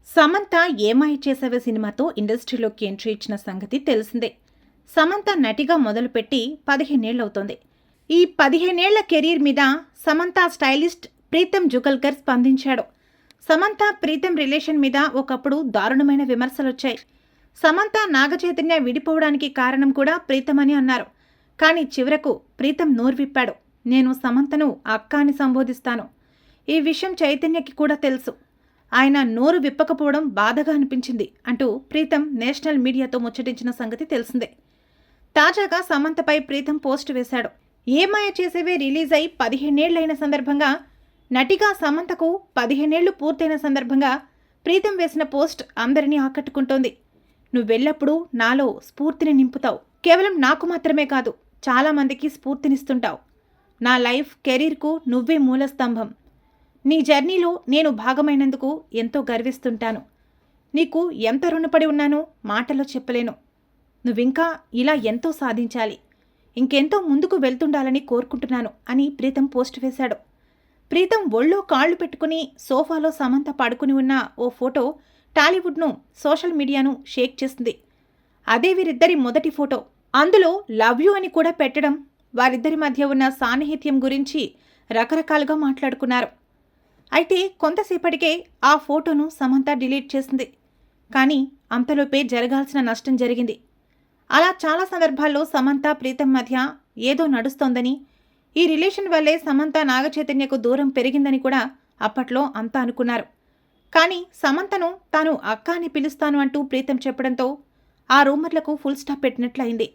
సమంత ఏమాయ చేసావే సినిమాతో ఇండస్ట్రీలోకి ఎంట్రీ ఇచ్చిన సంగతి తెలిసిందే. సమంత నటిగా మొదలుపెట్టి 15 ఏళ్లవుతోంది. ఈ 15 ఏళ్ల కెరీర్ మీద సమంత స్టైలిస్ట్ ప్రీతం జుగల్కర్ స్పందించాడు. సమంత ప్రీతం రిలేషన్ మీద ఒకప్పుడు దారుణమైన విమర్శలొచ్చాయి. సమంత నాగచైతన్య విడిపోవడానికి కారణం కూడా ప్రీతం అని అన్నారు. కానీ చివరకు ప్రీతం నోరు విప్పాడు. నేను సమంతను అక్క అని సంబోధిస్తాను. ఈ విషయం చైతన్యకి కూడా తెలుసు. ఆయన నోరు విప్పకపోవడం బాధగా అనిపించింది అంటూ ప్రీతం నేషనల్ మీడియాతో ముచ్చటించిన సంగతి తెలిసిందే. తాజాగా సమంతపై ప్రీతం పోస్ట్ వేశాడు. ఏమాయ చేసేవే రిలీజ్ అయి 15 ఏళ్లైన సందర్భంగా, నటిగా సమంతకు 15 ఏళ్లు పూర్తయిన సందర్భంగా ప్రీతం వేసిన పోస్ట్ అందరినీ ఆకట్టుకుంటోంది. నువ్వెల్లప్పుడూ నాలో స్ఫూర్తిని నింపుతావు. కేవలం నాకు మాత్రమే కాదు, చాలామందికి స్ఫూర్తినిస్తుంటావు. నా లైఫ్ కెరీర్కు నువ్వే మూలస్తంభం. నీ జర్నీలో నేను భాగమైనందుకు ఎంతో గర్విస్తుంటాను. నీకు ఎంత రుణపడి ఉన్నానో మాటలో చెప్పలేను. నువ్వింకా ఇలా ఎంతో సాధించాలి, ఇంకెంతో ముందుకు వెళ్తుండాలని కోరుకుంటున్నాను అని ప్రీతం పోస్ట్ వేశాడు. ప్రీతం ఒళ్ళో కాళ్లు పెట్టుకుని సోఫాలో సమంత పడుకుని ఉన్న ఓ ఫోటో టాలీవుడ్ను, సోషల్ మీడియాను షేక్ చేస్తుంది. అదే వీరిద్దరి మొదటి ఫోటో. అందులో లవ్ యూ అని కూడా పెట్టడం వారిద్దరి మధ్య ఉన్న సాన్నిహిత్యం గురించి రకరకాలుగా మాట్లాడుకున్నారు. అయితే కొంతసేపటికే ఆ ఫోటోను సమంత డిలీట్ చేసింది. కానీ అంతలోపే జరగాల్సిన నష్టం జరిగింది. అలా చాలా సందర్భాల్లో సమంత ప్రీతం మధ్య ఏదో నడుస్తోందని, ఈ రిలేషన్ వల్లే సమంత నాగచైతన్యకు దూరం పెరిగిందని కూడా అప్పట్లో అంతా అనుకున్నారు. కానీ సమంతను తాను అక్క అని పిలుస్తాను అంటూ ప్రీతం చెప్పడంతో ఆ రూమర్లకు ఫుల్ స్టాప్ పెట్టినట్లయింది.